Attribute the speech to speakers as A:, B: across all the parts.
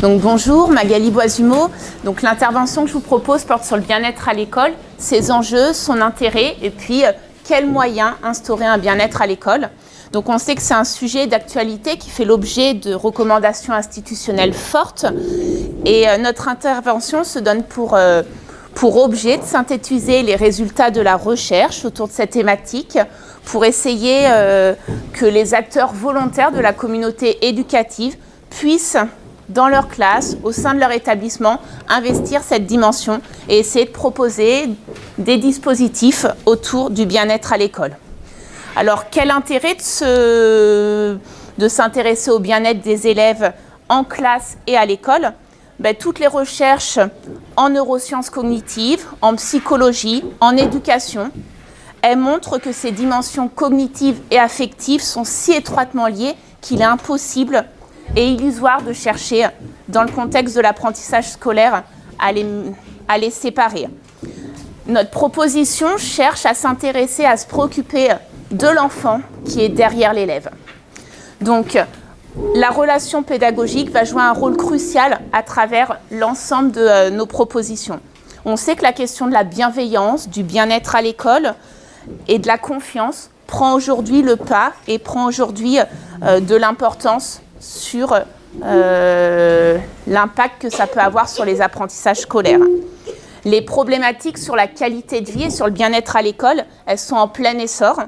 A: Donc bonjour, Magali Boisumeau. Donc l'intervention que je vous propose porte sur le bien-être à l'école, ses enjeux, son intérêt et puis quels moyens instaurer un bien-être à l'école. Donc on sait que c'est un sujet d'actualité qui fait l'objet de recommandations institutionnelles fortes et notre intervention se donne pour objet de synthétiser les résultats de la recherche autour de cette thématique pour essayer que les acteurs volontaires de la communauté éducative puissent, dans leur classe, au sein de leur établissement, investir cette dimension et essayer de proposer des dispositifs autour du bien-être à l'école. Alors, quel intérêt de s'intéresser au bien-être des élèves en classe et à l'école ? Toutes les recherches en neurosciences cognitives, en psychologie, en éducation, elles montrent que ces dimensions cognitives et affectives sont si étroitement liées qu'il est impossible et illusoire de chercher, dans le contexte de l'apprentissage scolaire, à les séparer. Notre proposition cherche à s'intéresser, à se préoccuper de l'enfant qui est derrière l'élève. Donc, la relation pédagogique va jouer un rôle crucial à travers l'ensemble de nos propositions. On sait que la question de la bienveillance, du bien-être à l'école et de la confiance prend aujourd'hui le pas et prend aujourd'hui de l'importance sur l'impact que ça peut avoir sur les apprentissages scolaires. Les problématiques sur la qualité de vie et sur le bien-être à l'école, elles sont en plein essor.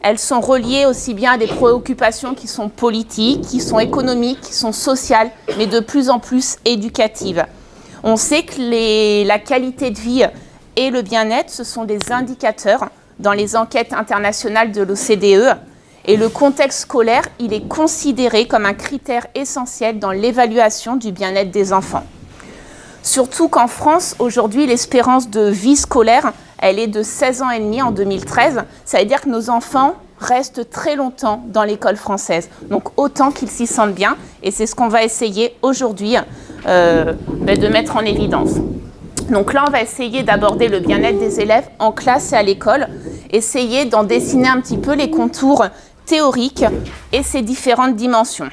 A: Elles sont reliées aussi bien à des préoccupations qui sont politiques, qui sont économiques, qui sont sociales, mais de plus en plus éducatives. On sait que la qualité de vie et le bien-être, ce sont des indicateurs dans les enquêtes internationales de l'OCDE. Et le contexte scolaire, il est considéré comme un critère essentiel dans l'évaluation du bien-être des enfants. Surtout qu'en France, aujourd'hui, l'espérance de vie scolaire, elle est de 16 ans et demi en 2013. Ça veut dire que nos enfants restent très longtemps dans l'école française. Donc autant qu'ils s'y sentent bien. Et c'est ce qu'on va essayer aujourd'hui de mettre en évidence. Donc là, on va essayer d'aborder le bien-être des élèves en classe et à l'école. Essayer d'en dessiner un petit peu les contours théoriques et ses différentes dimensions.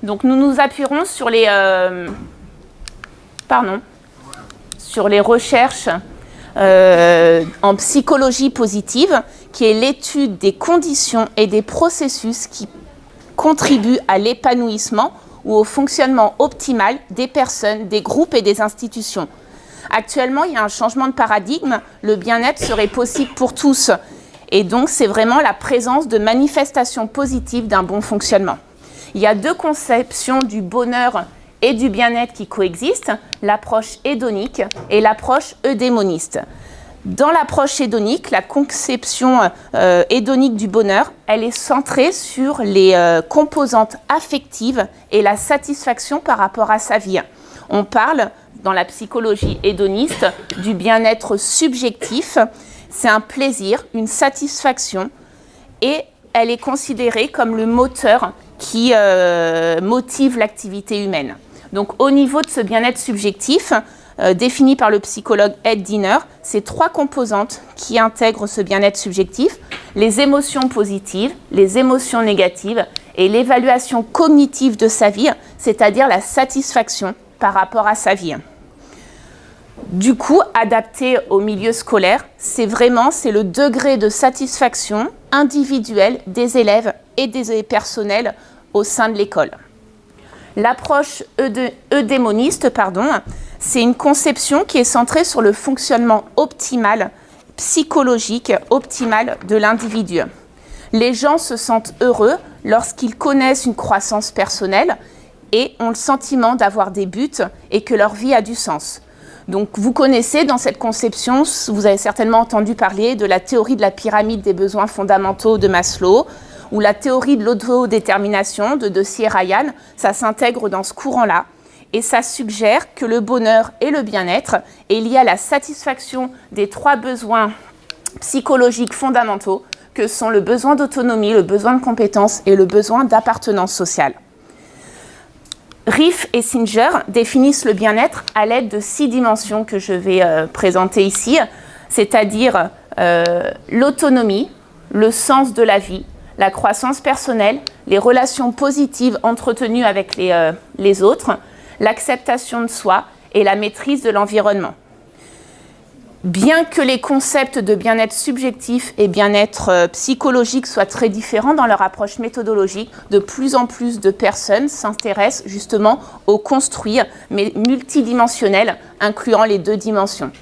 A: Donc nous nous appuierons sur les recherches en psychologie positive, qui est l'étude des conditions et des processus qui contribuent à l'épanouissement ou au fonctionnement optimal des personnes, des groupes et des institutions. Actuellement, il y a un changement de paradigme. Le bien-être serait possible pour tous. Et donc, c'est vraiment la présence de manifestations positives d'un bon fonctionnement. Il y a deux conceptions du bonheur et du bien-être qui coexistent, l'approche hédonique et l'approche eudémoniste. Dans l'approche hédonique, la conception hédonique du bonheur, elle est centrée sur les composantes affectives et la satisfaction par rapport à sa vie. On parle, dans la psychologie hédoniste, du bien-être subjectif. C'est un plaisir, une satisfaction, et elle est considérée comme le moteur qui motive l'activité humaine. Donc au niveau de ce bien-être subjectif, défini par le psychologue Ed Diener, c'est trois composantes qui intègrent ce bien-être subjectif: les émotions positives, les émotions négatives et l'évaluation cognitive de sa vie, c'est-à-dire la satisfaction par rapport à sa vie. Du coup, adapté au milieu scolaire, c'est le degré de satisfaction individuelle des élèves et des personnels au sein de l'école. L'approche eudémoniste, c'est une conception qui est centrée sur le fonctionnement optimal, psychologique optimal de l'individu. Les gens se sentent heureux lorsqu'ils connaissent une croissance personnelle et ont le sentiment d'avoir des buts et que leur vie a du sens. Donc vous connaissez dans cette conception, vous avez certainement entendu parler de la théorie de la pyramide des besoins fondamentaux de Maslow ou la théorie de l'autodétermination de Deci et Ryan. Ça s'intègre dans ce courant-là et ça suggère que le bonheur et le bien-être est lié à la satisfaction des trois besoins psychologiques fondamentaux que sont le besoin d'autonomie, le besoin de compétence et le besoin d'appartenance sociale. Riff et Singer définissent le bien-être à l'aide de 6 dimensions que je vais présenter ici, c'est-à-dire l'autonomie, le sens de la vie, la croissance personnelle, les relations positives entretenues avec les autres, l'acceptation de soi et la maîtrise de l'environnement. Bien que les concepts de bien-être subjectif et bien-être psychologique soient très différents dans leur approche méthodologique, de plus en plus de personnes s'intéressent justement au construit, mais multidimensionnel, incluant les 2 dimensions.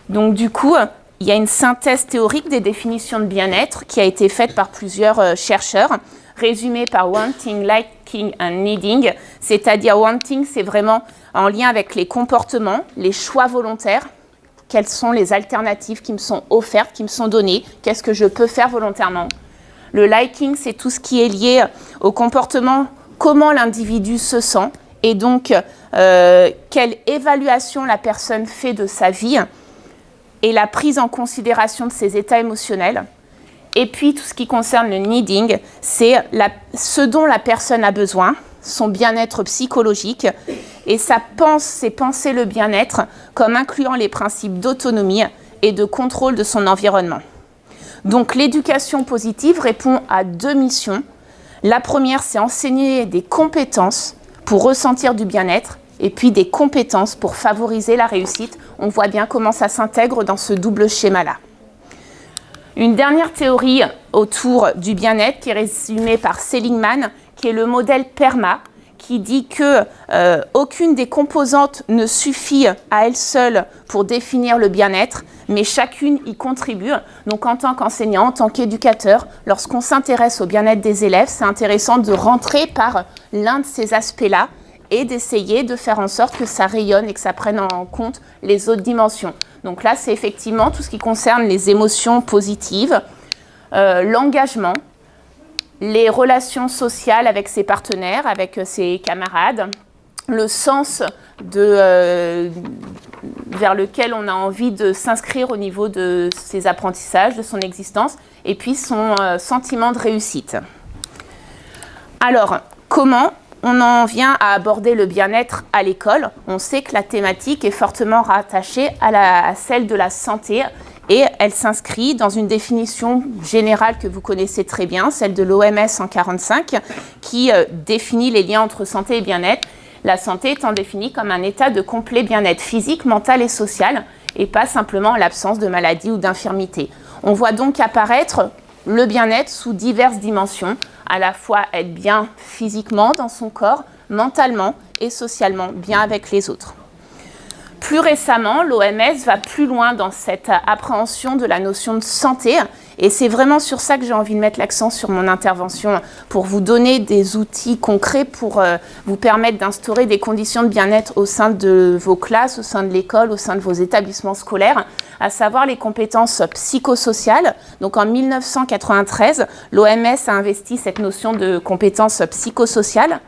A: Donc du coup, il y a une synthèse théorique des définitions de bien-être qui a été faite par plusieurs chercheurs, résumée par wanting, liking and needing, c'est-à-dire wanting, c'est vraiment en lien avec les comportements, les choix volontaires, quelles sont les alternatives qui me sont offertes, qui me sont données, qu'est-ce que je peux faire volontairement. Le liking, c'est tout ce qui est lié au comportement, comment l'individu se sent, et donc quelle évaluation la personne fait de sa vie, et la prise en considération de ses états émotionnels. Et puis, tout ce qui concerne le needing, c'est ce dont la personne a besoin, son bien-être psychologique, et c'est penser le bien-être comme incluant les principes d'autonomie et de contrôle de son environnement. Donc, l'éducation positive répond à 2 missions. La première, c'est enseigner des compétences pour ressentir du bien-être, et puis des compétences pour favoriser la réussite. On voit bien comment ça s'intègre dans ce double schéma-là. Une dernière théorie autour du bien-être qui est résumée par Seligman, qui est le modèle PERMA, qui dit que aucune des composantes ne suffit à elle seule pour définir le bien-être, mais chacune y contribue. Donc en tant qu'enseignant, en tant qu'éducateur, lorsqu'on s'intéresse au bien-être des élèves, c'est intéressant de rentrer par l'un de ces aspects-là et d'essayer de faire en sorte que ça rayonne et que ça prenne en compte les autres dimensions. Donc là, c'est effectivement tout ce qui concerne les émotions positives, l'engagement, les relations sociales avec ses partenaires, avec ses camarades, le sens vers lequel on a envie de s'inscrire au niveau de ses apprentissages, de son existence, et puis son sentiment de réussite. Alors, comment on en vient à aborder le bien-être à l'école? On sait que la thématique est fortement rattachée à celle de la santé et elle s'inscrit dans une définition générale que vous connaissez très bien, celle de l'OMS en 1945, qui définit les liens entre santé et bien-être. La santé étant définie comme un état de complet bien-être physique, mental et social, et pas simplement l'absence de maladie ou d'infirmité. On voit donc apparaître le bien-être sous diverses dimensions, à la fois être bien physiquement dans son corps, mentalement et socialement bien avec les autres. Plus récemment, l'OMS va plus loin dans cette appréhension de la notion de santé et c'est vraiment sur ça que j'ai envie de mettre l'accent sur mon intervention pour vous donner des outils concrets pour vous permettre d'instaurer des conditions de bien-être au sein de vos classes, au sein de l'école, au sein de vos établissements scolaires, à savoir les compétences psychosociales. Donc en 1993, l'OMS a investi cette notion de compétences psychosociales.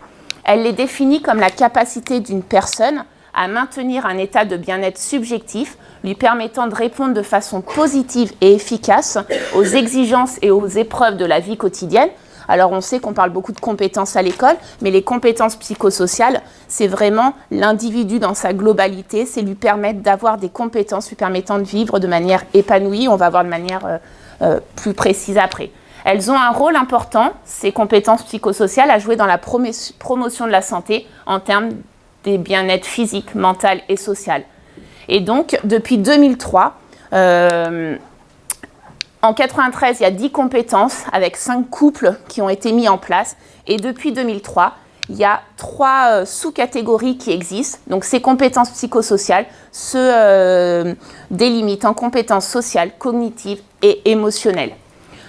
A: Elle les définit comme la capacité d'une personne à maintenir un état de bien-être subjectif, lui permettant de répondre de façon positive et efficace aux exigences et aux épreuves de la vie quotidienne. Alors on sait qu'on parle beaucoup de compétences à l'école, mais les compétences psychosociales, c'est vraiment l'individu dans sa globalité, c'est lui permettre d'avoir des compétences lui permettant de vivre de manière épanouie. On va voir de manière plus précise après. Elles ont un rôle important, ces compétences psychosociales, à jouer dans la promotion de la santé en termes des bien-être physique, mental et social. Et donc, depuis 2003, en 93, il y a 10 compétences avec 5 couples qui ont été mis en place. Et depuis 2003, il y a 3 sous-catégories qui existent. Donc, ces compétences psychosociales se délimitent en compétences sociales, cognitives et émotionnelles.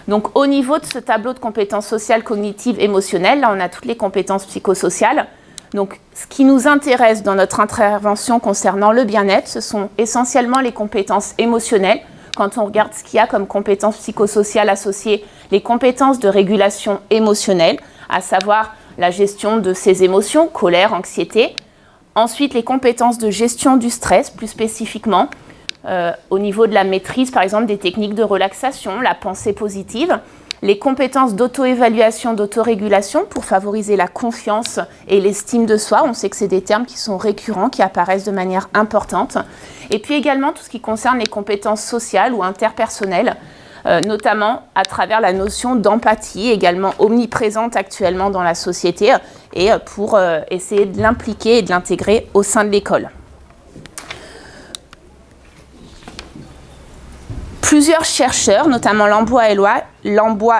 A: Donc, au niveau de ce tableau de compétences sociales, cognitives, émotionnelles, là, on a toutes les compétences psychosociales. Donc, ce qui nous intéresse dans notre intervention concernant le bien-être, ce sont essentiellement les compétences émotionnelles. Quand on regarde ce qu'il y a comme compétences psychosociales associées, les compétences de régulation émotionnelle, à savoir la gestion de ses émotions, colère, anxiété. Ensuite, les compétences de gestion du stress, plus spécifiquement, au niveau de la maîtrise, par exemple, des techniques de relaxation, la pensée positive. Les compétences d'auto-évaluation, d'autorégulation pour favoriser la confiance et l'estime de soi. On sait que c'est des termes qui sont récurrents, qui apparaissent de manière importante. Et puis également tout ce qui concerne les compétences sociales ou interpersonnelles, notamment à travers la notion d'empathie, également omniprésente actuellement dans la société, et pour essayer de l'impliquer et de l'intégrer au sein de l'école. Plusieurs chercheurs, notamment Lambois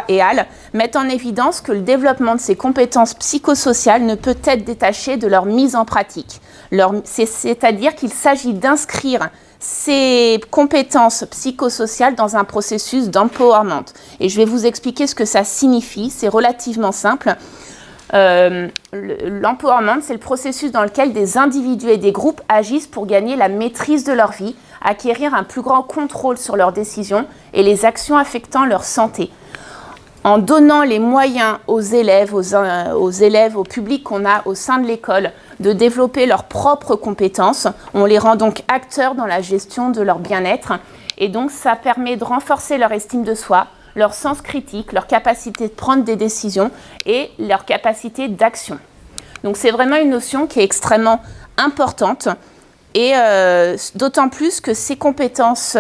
A: et Hall, mettent en évidence que le développement de ces compétences psychosociales ne peut être détaché de leur mise en pratique. C'est-à-dire qu'il s'agit d'inscrire ces compétences psychosociales dans un processus d'empowerment. Et je vais vous expliquer ce que ça signifie, c'est relativement simple. L'empowerment, c'est le processus dans lequel des individus et des groupes agissent pour gagner la maîtrise de leur vie, acquérir un plus grand contrôle sur leurs décisions et les actions affectant leur santé. En donnant les moyens aux élèves, au public qu'on a au sein de l'école, de développer leurs propres compétences, on les rend donc acteurs dans la gestion de leur bien-être. Et donc, ça permet de renforcer leur estime de soi, leur sens critique, leur capacité de prendre des décisions et leur capacité d'action. Donc, c'est vraiment une notion qui est extrêmement importante. Et d'autant plus que ces compétences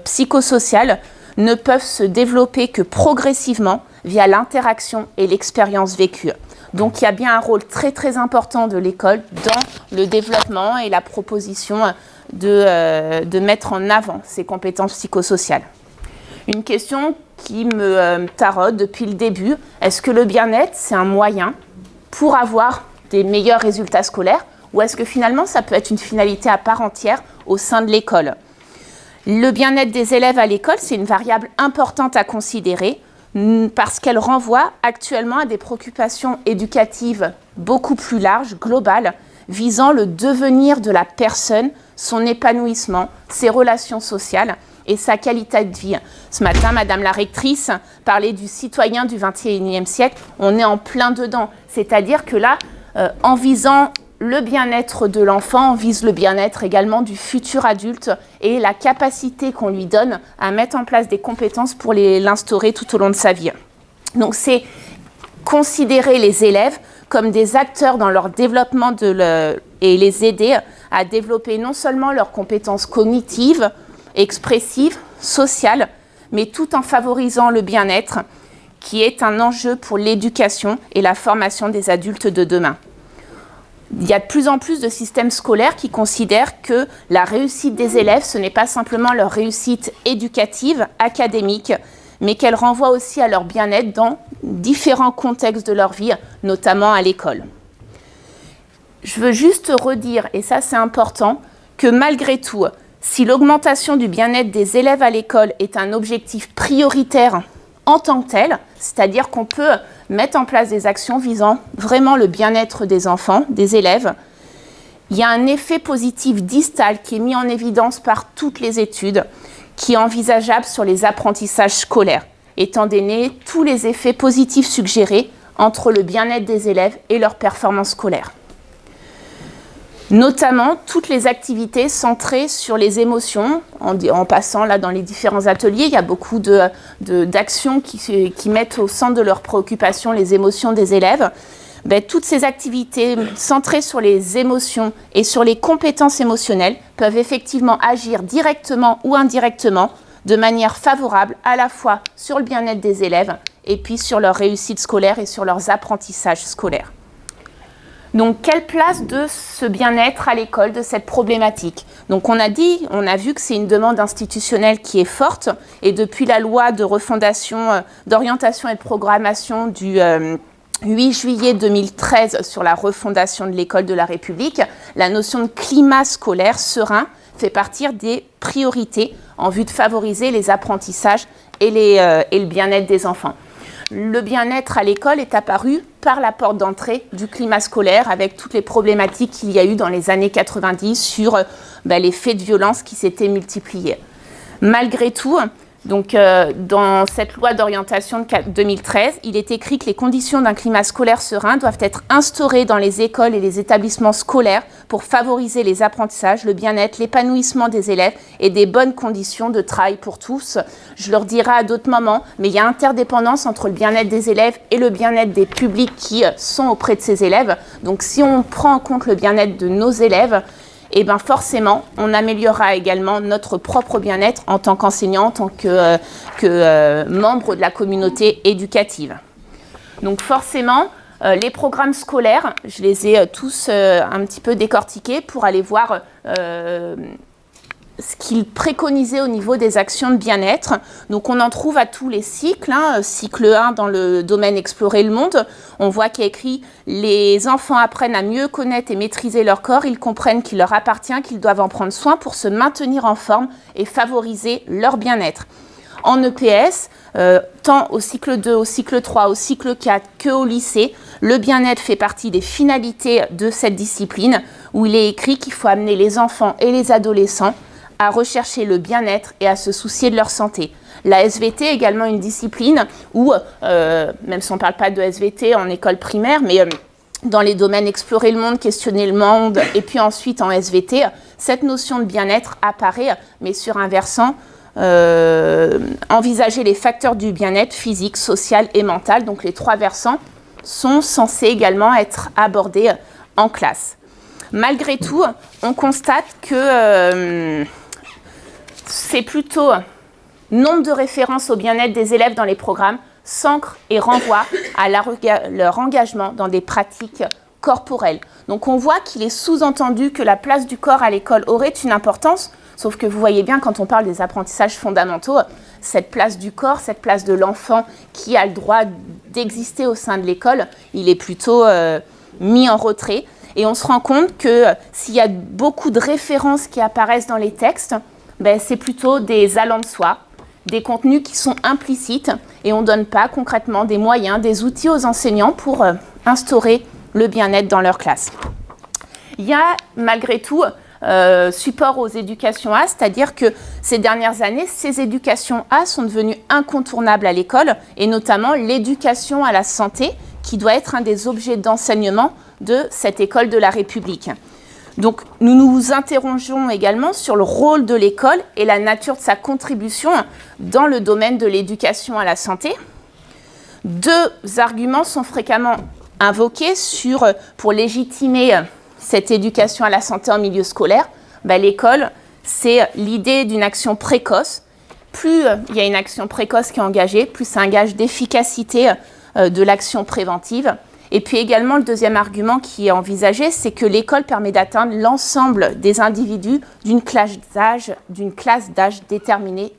A: psychosociales ne peuvent se développer que progressivement via l'interaction et l'expérience vécue. Donc il y a bien un rôle très très important de l'école dans le développement et la proposition de mettre en avant ces compétences psychosociales. Une question qui me taraude depuis le début, est-ce que le bien-être c'est un moyen pour avoir des meilleurs résultats scolaires ? Ou est-ce que finalement, ça peut être une finalité à part entière au sein de l'école ? Le bien-être des élèves à l'école, c'est une variable importante à considérer parce qu'elle renvoie actuellement à des préoccupations éducatives beaucoup plus larges, globales, visant le devenir de la personne, son épanouissement, ses relations sociales et sa qualité de vie. Ce matin, Madame la rectrice parlait du citoyen du XXIe siècle. On est en plein dedans. C'est-à-dire que là, en visant le bien-être de l'enfant, on vise le bien-être également du futur adulte et la capacité qu'on lui donne à mettre en place des compétences pour l'instaurer tout au long de sa vie. Donc c'est considérer les élèves comme des acteurs dans leur développement et les aider à développer non seulement leurs compétences cognitives, expressives, sociales, mais tout en favorisant le bien-être qui est un enjeu pour l'éducation et la formation des adultes de demain. Il y a de plus en plus de systèmes scolaires qui considèrent que la réussite des élèves, ce n'est pas simplement leur réussite éducative, académique, mais qu'elle renvoie aussi à leur bien-être dans différents contextes de leur vie, notamment à l'école. Je veux juste redire, et ça c'est important, que malgré tout, si l'augmentation du bien-être des élèves à l'école est un objectif prioritaire en tant que tel, c'est-à-dire qu'on peut mettre en place des actions visant vraiment le bien-être des enfants, des élèves, il y a un effet positif distal qui est mis en évidence par toutes les études, qui est envisageable sur les apprentissages scolaires, étant donné tous les effets positifs suggérés entre le bien-être des élèves et leur performance scolaire. Notamment toutes les activités centrées sur les émotions. En passant là dans les différents ateliers, il y a beaucoup d'actions qui mettent au centre de leurs préoccupations les émotions des élèves. Toutes ces activités centrées sur les émotions et sur les compétences émotionnelles peuvent effectivement agir directement ou indirectement de manière favorable à la fois sur le bien-être des élèves et puis sur leur réussite scolaire et sur leurs apprentissages scolaires. Donc, quelle place de ce bien-être à l'école, de cette problématique ? Donc, on a vu que c'est une demande institutionnelle qui est forte. Et depuis la loi de refondation, d'orientation et de programmation du 8 juillet 2013 sur la refondation de l'école de la République, la notion de climat scolaire serein fait partie des priorités en vue de favoriser les apprentissages et le bien-être des enfants. Le bien-être à l'école est apparu par la porte d'entrée du climat scolaire avec toutes les problématiques qu'il y a eu dans les années 90 sur les faits de violence qui s'étaient multipliés. Malgré tout, donc, dans cette loi d'orientation de 2013, il est écrit que les conditions d'un climat scolaire serein doivent être instaurées dans les écoles et les établissements scolaires pour favoriser les apprentissages, le bien-être, l'épanouissement des élèves et des bonnes conditions de travail pour tous. Je le redirai à d'autres moments, mais il y a interdépendance entre le bien-être des élèves et le bien-être des publics qui sont auprès de ces élèves. Donc si on prend en compte le bien-être de nos élèves, et bien forcément, on améliorera également notre propre bien-être en tant qu'enseignant, en tant que membre de la communauté éducative. Donc forcément, les programmes scolaires, je les ai tous un petit peu décortiqués pour aller voir ce qu'ils préconisaient au niveau des actions de bien-être. Donc on en trouve à tous les cycles, cycle 1 dans le domaine Explorer le monde, on voit qu'il y a écrit « Les enfants apprennent à mieux connaître et maîtriser leur corps, ils comprennent qu'il leur appartient, qu'ils doivent en prendre soin pour se maintenir en forme et favoriser leur bien-être ». En EPS, tant au cycle 2, au cycle 3, au cycle 4 qu'au lycée, le bien-être fait partie des finalités de cette discipline où il est écrit qu'il faut amener les enfants et les adolescents à rechercher le bien-être et à se soucier de leur santé. La SVT est également une discipline où, même si on ne parle pas de SVT en école primaire, mais dans les domaines explorer le monde, questionner le monde, et puis ensuite en SVT, cette notion de bien-être apparaît, mais sur un versant, envisager les facteurs du bien-être physique, social et mental. Donc les 3 versants sont censés également être abordés en classe. Malgré tout, on constate que c'est plutôt nombre de références au bien-être des élèves dans les programmes s'ancre et renvoie à leur engagement dans des pratiques corporelles. Donc on voit qu'il est sous-entendu que la place du corps à l'école aurait une importance, sauf que vous voyez bien quand on parle des apprentissages fondamentaux, cette place du corps, cette place de l'enfant qui a le droit d'exister au sein de l'école, il est plutôt mis en retrait. Et on se rend compte que s'il y a beaucoup de références qui apparaissent dans les textes, c'est plutôt des allants de soi, des contenus qui sont implicites et on ne donne pas concrètement des moyens, des outils aux enseignants pour instaurer le bien-être dans leur classe. Il y a malgré tout support aux éducations A, c'est-à-dire que ces dernières années, ces éducations A sont devenues incontournables à l'école et notamment l'éducation à la santé qui doit être un des objets d'enseignement de cette école de la République. Donc, nous nous interrogeons également sur le rôle de l'école et la nature de sa contribution dans le domaine de l'éducation à la santé. 2 arguments sont fréquemment invoqués pour légitimer cette éducation à la santé en milieu scolaire. L'école, c'est l'idée d'une action précoce. Plus il y a une action précoce qui est engagée, plus ça engage d'efficacité de l'action préventive. Et puis également, le deuxième argument qui est envisagé, c'est que l'école permet d'atteindre l'ensemble des individus d'une classe d'âge déterminée.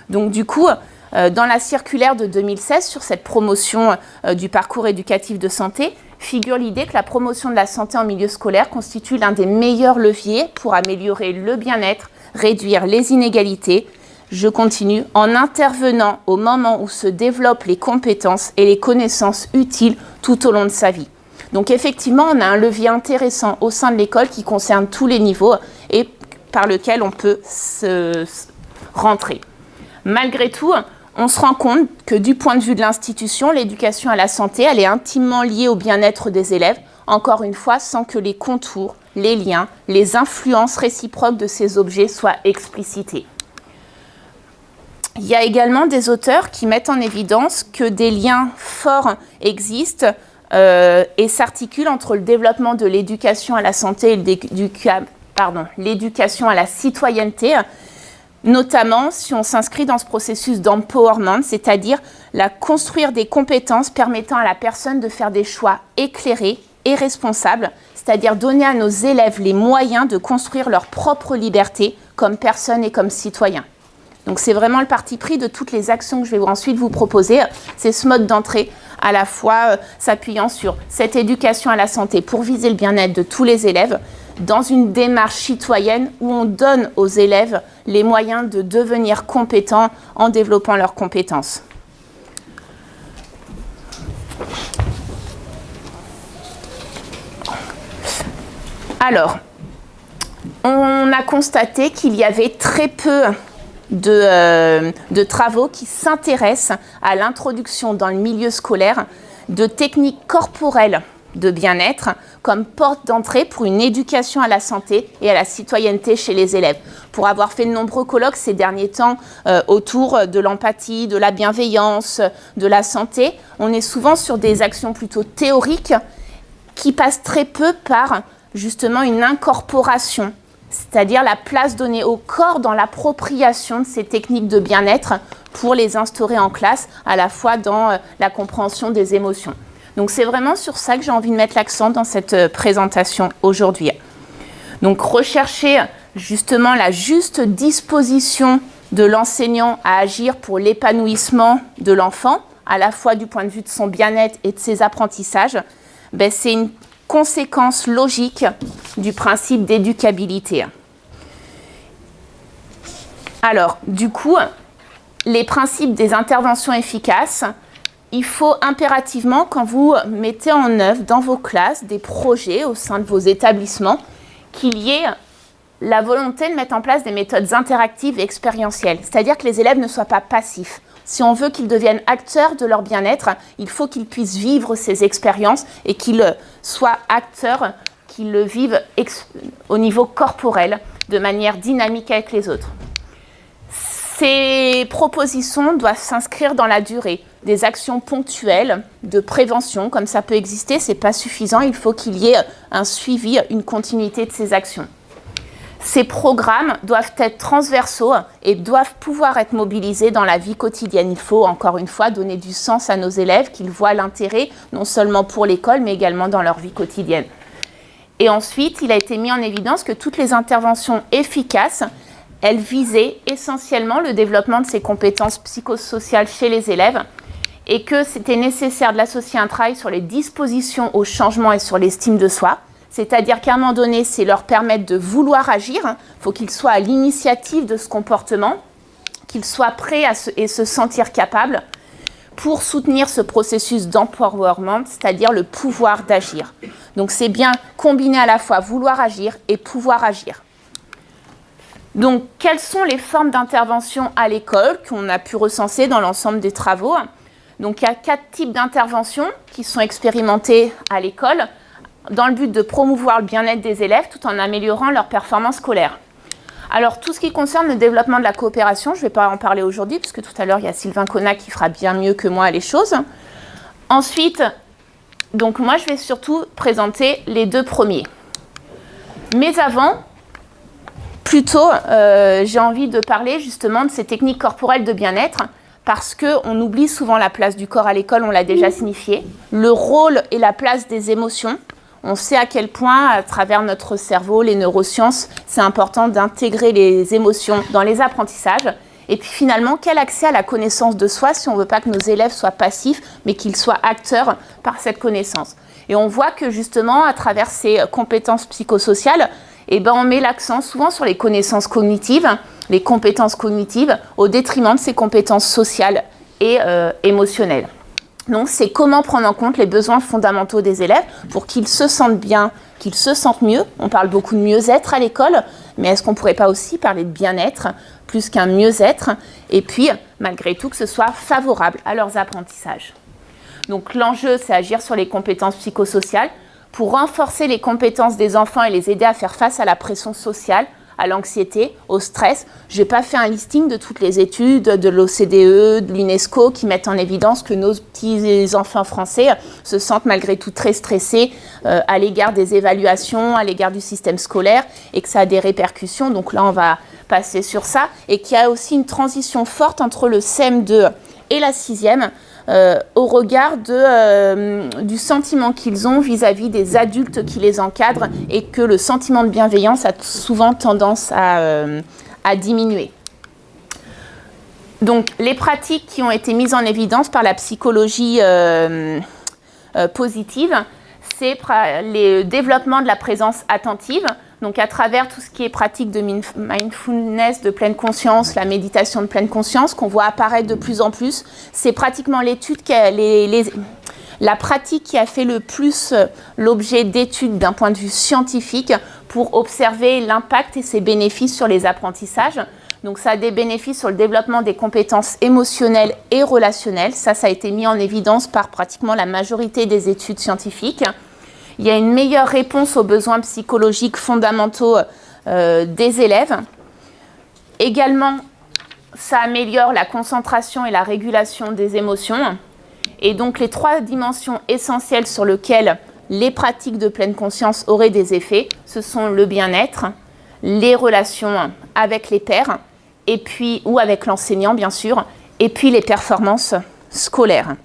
A: Donc du coup, dans la circulaire de 2016 sur cette promotion du parcours éducatif de santé, figure l'idée que la promotion de la santé en milieu scolaire constitue l'un des meilleurs leviers pour améliorer le bien-être, réduire les inégalités. Je continue, en intervenant au moment où se développent les compétences et les connaissances utiles tout au long de sa vie. Donc effectivement, on a un levier intéressant au sein de l'école qui concerne tous les niveaux et par lequel on peut se rentrer. Malgré tout, on se rend compte que du point de vue de l'institution, l'éducation à la santé, elle est intimement liée au bien-être des élèves, encore une fois, sans que les contours, les liens, les influences réciproques de ces objets soient explicités. Il y a également des auteurs qui mettent en évidence que des liens forts existent et s'articulent entre le développement de l'éducation à la santé et l'éducation à la citoyenneté, notamment si on s'inscrit dans ce processus d'empowerment, c'est-à-dire construire des compétences permettant à la personne de faire des choix éclairés et responsables, c'est-à-dire donner à nos élèves les moyens de construire leur propre liberté comme personne et comme citoyen. Donc c'est vraiment le parti pris de toutes les actions que je vais ensuite vous proposer. C'est ce mode d'entrée, à la fois s'appuyant sur cette éducation à la santé pour viser le bien-être de tous les élèves, dans une démarche citoyenne où on donne aux élèves les moyens de devenir compétents en développant leurs compétences. Alors, on a constaté qu'il y avait très peu de travaux qui s'intéressent à l'introduction dans le milieu scolaire de techniques corporelles de bien-être comme porte d'entrée pour une éducation à la santé et à la citoyenneté chez les élèves. Pour avoir fait de nombreux colloques ces derniers temps autour de l'empathie, de la bienveillance, de la santé, on est souvent sur des actions plutôt théoriques qui passent très peu par justement une incorporation, c'est-à-dire la place donnée au corps dans l'appropriation de ces techniques de bien-être pour les instaurer en classe, à la fois dans la compréhension des émotions. Donc c'est vraiment sur ça que j'ai envie de mettre l'accent dans cette présentation aujourd'hui. Donc rechercher justement la juste disposition de l'enseignant à agir pour l'épanouissement de l'enfant, à la fois du point de vue de son bien-être et de ses apprentissages, c'est une conséquence logique du principe d'éducabilité. Alors, du coup, les principes des interventions efficaces, il faut impérativement, quand vous mettez en œuvre dans vos classes des projets au sein de vos établissements, qu'il y ait la volonté de mettre en place des méthodes interactives et expérientielles, c'est-à-dire que les élèves ne soient pas passifs. Si on veut qu'ils deviennent acteurs de leur bien-être, il faut qu'ils puissent vivre ces expériences et qu'ils soient acteurs, qu'ils le vivent au niveau corporel, de manière dynamique avec les autres. Ces propositions doivent s'inscrire dans la durée. Des actions ponctuelles de prévention, comme ça peut exister, ce n'est pas suffisant, il faut qu'il y ait un suivi, une continuité de ces actions. Ces programmes doivent être transversaux et doivent pouvoir être mobilisés dans la vie quotidienne. Il faut, encore une fois, donner du sens à nos élèves, qu'ils voient l'intérêt, non seulement pour l'école, mais également dans leur vie quotidienne. Et ensuite, il a été mis en évidence que toutes les interventions efficaces, elles visaient essentiellement le développement de ces compétences psychosociales chez les élèves et que c'était nécessaire de l'associer à un travail sur les dispositions au changement et sur l'estime de soi. C'est-à-dire qu'à un moment donné, c'est leur permettre de vouloir agir. Il faut qu'ils soient à l'initiative de ce comportement, qu'ils soient prêts et se sentir capables pour soutenir ce processus d'empowerment, c'est-à-dire le pouvoir d'agir. Donc c'est bien combiner à la fois vouloir agir et pouvoir agir. Donc quelles sont les formes d'intervention à l'école qu'on a pu recenser dans l'ensemble des travaux? Donc il y a 4 types d'interventions qui sont expérimentées à l'école, dans le but de promouvoir le bien-être des élèves tout en améliorant leur performance scolaire. Alors, tout ce qui concerne le développement de la coopération, je ne vais pas en parler aujourd'hui, puisque tout à l'heure, il y a Sylvain Connac qui fera bien mieux que moi les choses. Ensuite, donc moi, je vais surtout présenter les 2 premiers. Mais avant, plutôt, j'ai envie de parler justement de ces techniques corporelles de bien-être, parce qu'on oublie souvent la place du corps à l'école, on l'a déjà signifié, le rôle et la place des émotions. On sait à quel point, à travers notre cerveau, les neurosciences, c'est important d'intégrer les émotions dans les apprentissages. Et puis finalement, quel accès à la connaissance de soi si on ne veut pas que nos élèves soient passifs, mais qu'ils soient acteurs par cette connaissance. Et on voit que justement, à travers ces compétences psychosociales, on met l'accent souvent sur les connaissances cognitives, les compétences cognitives, au détriment de ces compétences sociales et émotionnelles. Donc, c'est comment prendre en compte les besoins fondamentaux des élèves pour qu'ils se sentent bien, qu'ils se sentent mieux. On parle beaucoup de mieux-être à l'école, mais est-ce qu'on ne pourrait pas aussi parler de bien-être plus qu'un mieux-être? Et puis, malgré tout, que ce soit favorable à leurs apprentissages. Donc, l'enjeu, c'est agir sur les compétences psychosociales pour renforcer les compétences des enfants et les aider à faire face à la pression sociale, à l'anxiété, au stress. Je n'ai pas fait un listing de toutes les études de l'OCDE, de l'UNESCO qui mettent en évidence que nos petits enfants français se sentent malgré tout très stressés à l'égard des évaluations, à l'égard du système scolaire et que ça a des répercussions. Donc là, on va passer sur ça. Et qu'il y a aussi une transition forte entre le CM2 et la 6e au regard du sentiment qu'ils ont vis-à-vis des adultes qui les encadrent et que le sentiment de bienveillance a souvent tendance à diminuer. Donc, les pratiques qui ont été mises en évidence par la psychologie positive, c'est le développement de la présence attentive, donc à travers tout ce qui est pratique de mindfulness, de pleine conscience, la méditation de pleine conscience, qu'on voit apparaître de plus en plus. C'est pratiquement la pratique qui a fait le plus l'objet d'études d'un point de vue scientifique pour observer l'impact et ses bénéfices sur les apprentissages. Donc ça a des bénéfices sur le développement des compétences émotionnelles et relationnelles. Ça a été mis en évidence par pratiquement la majorité des études scientifiques. Il y a une meilleure réponse aux besoins psychologiques fondamentaux des élèves. Également, ça améliore la concentration et la régulation des émotions. Et donc, les 3 dimensions essentielles sur lesquelles les pratiques de pleine conscience auraient des effets. Ce sont le bien-être, les relations avec les pairs, et puis, ou avec l'enseignant bien sûr, et puis les performances scolaires.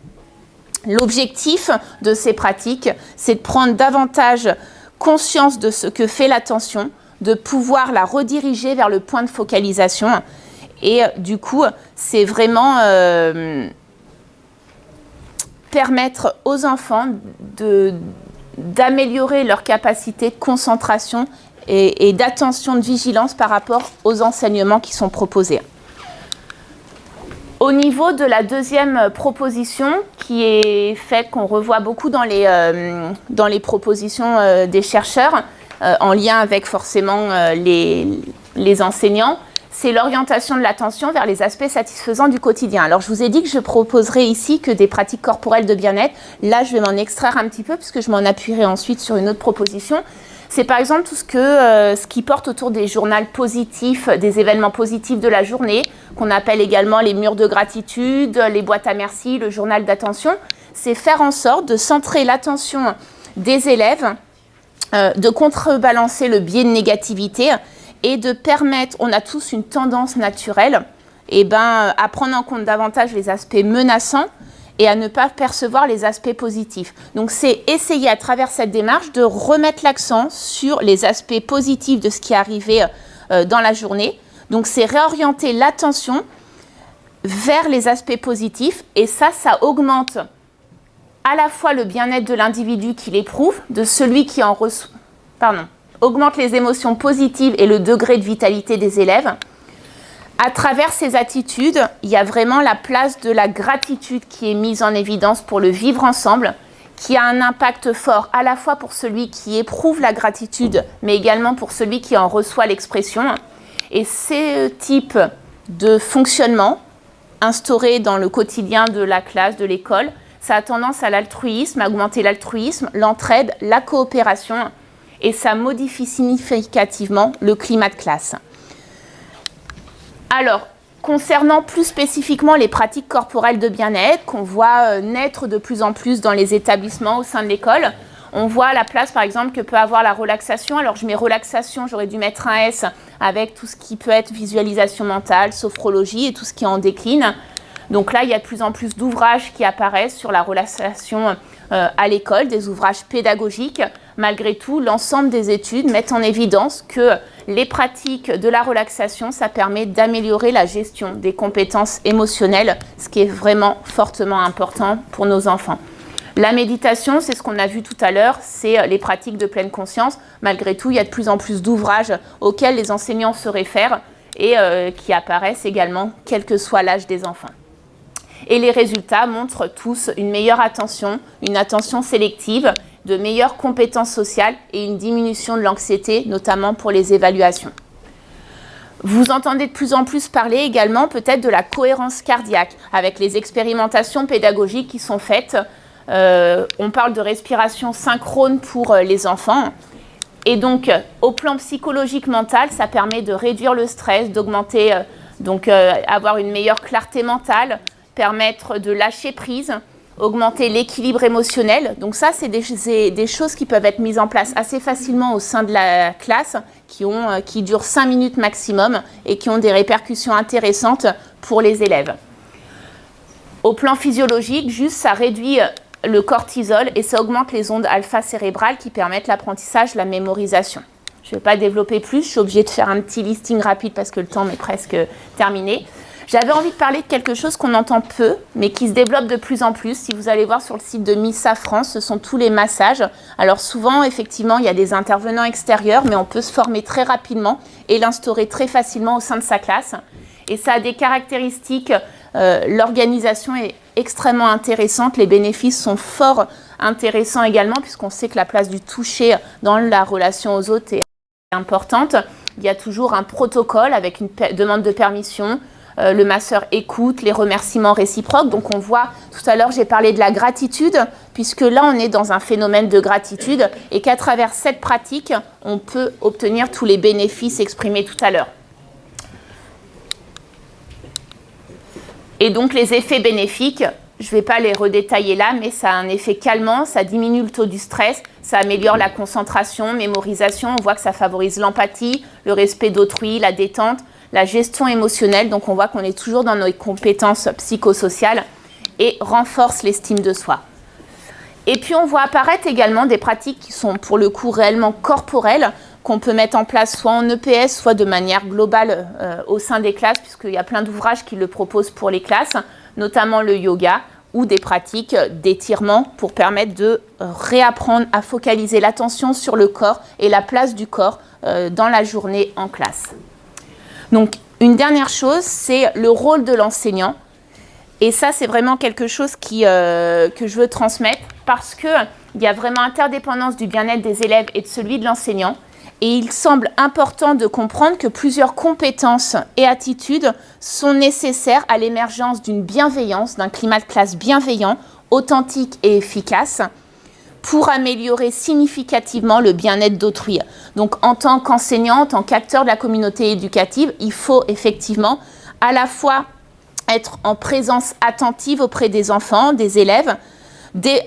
A: L'objectif de ces pratiques, c'est de prendre davantage conscience de ce que fait l'attention, de pouvoir la rediriger vers le point de focalisation. Et du coup, c'est vraiment permettre aux enfants d'améliorer leur capacité de concentration et d'attention, de vigilance par rapport aux enseignements qui sont proposés. Au niveau de la deuxième proposition, qui est faite, qu'on revoit beaucoup dans les propositions des chercheurs, en lien avec forcément les enseignants, c'est l'orientation de l'attention vers les aspects satisfaisants du quotidien. Alors, je vous ai dit que je proposerai ici que des pratiques corporelles de bien-être. Là, je vais m'en extraire un petit peu, puisque je m'en appuierai ensuite sur une autre proposition. C'est par exemple tout ce qui porte autour des journaux positifs, des événements positifs de la journée, qu'on appelle également les murs de gratitude, les boîtes à merci, le journal d'attention. C'est faire en sorte de centrer l'attention des élèves, de contrebalancer le biais de négativité et de permettre, on a tous une tendance naturelle, à prendre en compte davantage les aspects menaçants et à ne pas percevoir les aspects positifs. Donc c'est essayer à travers cette démarche de remettre l'accent sur les aspects positifs de ce qui est arrivé dans la journée. Donc c'est réorienter l'attention vers les aspects positifs et ça augmente à la fois le bien-être de l'individu qui l'éprouve, de celui qui en reçoit, augmente les émotions positives et le degré de vitalité des élèves. À travers ces attitudes, il y a vraiment la place de la gratitude qui est mise en évidence pour le vivre ensemble, qui a un impact fort à la fois pour celui qui éprouve la gratitude, mais également pour celui qui en reçoit l'expression. Et ce type de fonctionnement, instauré dans le quotidien de la classe, de l'école, ça a tendance à l'altruisme, à augmenter l'altruisme, l'entraide, la coopération, et ça modifie significativement le climat de classe. Alors, concernant plus spécifiquement les pratiques corporelles de bien-être qu'on voit naître de plus en plus dans les établissements au sein de l'école, on voit la place par exemple que peut avoir la relaxation. Alors je mets relaxation, j'aurais dû mettre un S avec tout ce qui peut être visualisation mentale, sophrologie et tout ce qui en décline. Donc là, il y a de plus en plus d'ouvrages qui apparaissent sur la relaxation à l'école, des ouvrages pédagogiques. Malgré tout, l'ensemble des études mettent en évidence que les pratiques de la relaxation, ça permet d'améliorer la gestion des compétences émotionnelles, ce qui est vraiment fortement important pour nos enfants. La méditation, c'est ce qu'on a vu tout à l'heure, c'est les pratiques de pleine conscience. Malgré tout, il y a de plus en plus d'ouvrages auxquels les enseignants se réfèrent et qui apparaissent également, quel que soit l'âge des enfants. Et les résultats montrent tous une meilleure attention, une attention sélective, de meilleures compétences sociales et une diminution de l'anxiété, notamment pour les évaluations. Vous entendez de plus en plus parler également peut-être de la cohérence cardiaque, avec les expérimentations pédagogiques qui sont faites. On parle de respiration synchrone pour les enfants. Et donc, au plan psychologique mental, ça permet de réduire le stress, d'augmenter, avoir une meilleure clarté mentale, permettre de lâcher prise, augmenter l'équilibre émotionnel. Donc ça, c'est des choses qui peuvent être mises en place assez facilement au sein de la classe, qui durent 5 minutes maximum et qui ont des répercussions intéressantes pour les élèves. Au plan physiologique, juste ça réduit le cortisol et ça augmente les ondes alpha cérébrales qui permettent l'apprentissage, la mémorisation. Je ne vais pas développer plus, je suis obligée de faire un petit listing rapide parce que le temps m'est presque terminé. J'avais envie de parler de quelque chose qu'on entend peu, mais qui se développe de plus en plus. Si vous allez voir sur le site de MISA France, ce sont tous les massages. Alors souvent, effectivement, il y a des intervenants extérieurs, mais on peut se former très rapidement et l'instaurer très facilement au sein de sa classe. Et ça a des caractéristiques, l'organisation est extrêmement intéressante, les bénéfices sont fort intéressants également, puisqu'on sait que la place du toucher dans la relation aux autres est importante. Il y a toujours un protocole avec une demande de permission, le masseur écoute, les remerciements réciproques. Donc on voit, tout à l'heure j'ai parlé de la gratitude, puisque là on est dans un phénomène de gratitude et qu'à travers cette pratique, on peut obtenir tous les bénéfices exprimés tout à l'heure. Et donc les effets bénéfiques, Je ne vais pas les redétailler là, mais ça a un effet calmant, ça diminue le taux du stress, ça améliore la concentration, mémorisation, on voit que ça favorise l'empathie, le respect d'autrui, la détente, la gestion émotionnelle, donc on voit qu'on est toujours dans nos compétences psychosociales et renforce l'estime de soi. Et puis on voit apparaître également des pratiques qui sont pour le coup réellement corporelles, qu'on peut mettre en place soit en EPS, soit de manière globale au sein des classes, puisqu'il y a plein d'ouvrages qui le proposent pour les classes, notamment le yoga ou des pratiques d'étirement pour permettre de réapprendre à focaliser l'attention sur le corps et la place du corps dans la journée en classe. Donc, une dernière chose, c'est le rôle de l'enseignant. Et ça, c'est vraiment quelque chose que je veux transmettre parce qu'il y a vraiment interdépendance du bien-être des élèves et de celui de l'enseignant. Et il semble important de comprendre que plusieurs compétences et attitudes sont nécessaires à l'émergence d'une bienveillance, d'un climat de classe bienveillant, authentique et efficace pour améliorer significativement le bien-être d'autrui. Donc en tant qu'enseignant, en tant qu'acteur de la communauté éducative, il faut effectivement à la fois être en présence attentive auprès des enfants, des élèves,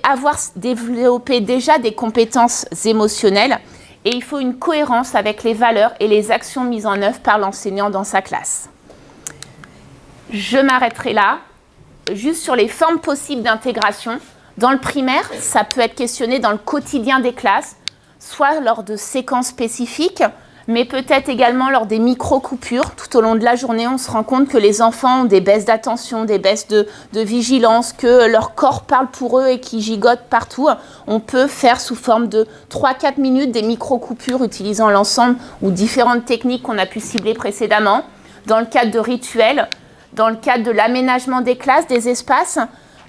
A: avoir développé déjà des compétences émotionnelles et il faut une cohérence avec les valeurs et les actions mises en œuvre par l'enseignant dans sa classe. Je m'arrêterai là, juste sur les formes possibles d'intégration. Dans le primaire, ça peut être questionné dans le quotidien des classes, soit lors de séquences spécifiques, mais peut-être également lors des micro-coupures. Tout au long de la journée, on se rend compte que les enfants ont des baisses d'attention, des baisses de vigilance, que leur corps parle pour eux et qu'ils gigotent partout. On peut faire sous forme de 3-4 minutes des micro-coupures utilisant l'ensemble ou différentes techniques qu'on a pu cibler précédemment. Dans le cadre de rituels, dans le cadre de l'aménagement des classes, des espaces,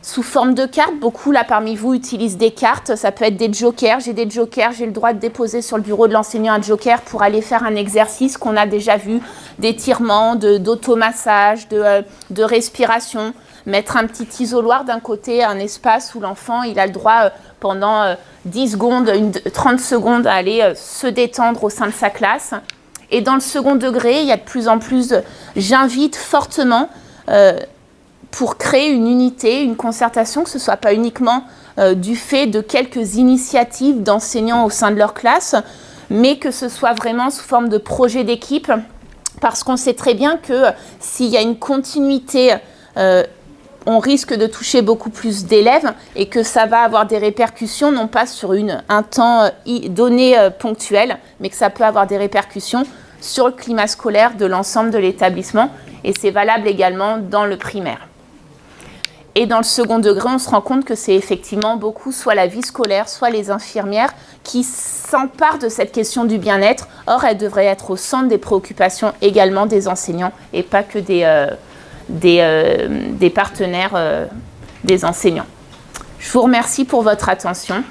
A: sous forme de cartes. Beaucoup, là, parmi vous, utilisent des cartes. Ça peut être des jokers. J'ai des jokers. J'ai le droit de déposer sur le bureau de l'enseignant un joker pour aller faire un exercice qu'on a déjà vu, d'étirement, d'automassage, de respiration. Mettre un petit isoloir d'un côté, un espace où l'enfant, il a le droit pendant 10 secondes, 30 secondes à aller se détendre au sein de sa classe. Et dans le second degré, il y a de plus en plus, j'invite fortement pour créer une unité, une concertation, que ce ne soit pas uniquement du fait de quelques initiatives d'enseignants au sein de leur classe, mais que ce soit vraiment sous forme de projet d'équipe, parce qu'on sait très bien que s'il y a une continuité, on risque de toucher beaucoup plus d'élèves et que ça va avoir des répercussions, non pas sur un temps donné ponctuel, mais que ça peut avoir des répercussions sur le climat scolaire de l'ensemble de l'établissement, et c'est valable également dans le primaire. Et dans le second degré, on se rend compte que c'est effectivement beaucoup, soit la vie scolaire, soit les infirmières, qui s'emparent de cette question du bien-être. Or, elle devrait être au centre des préoccupations également des enseignants et pas que des partenaires des enseignants. Je vous remercie pour votre attention.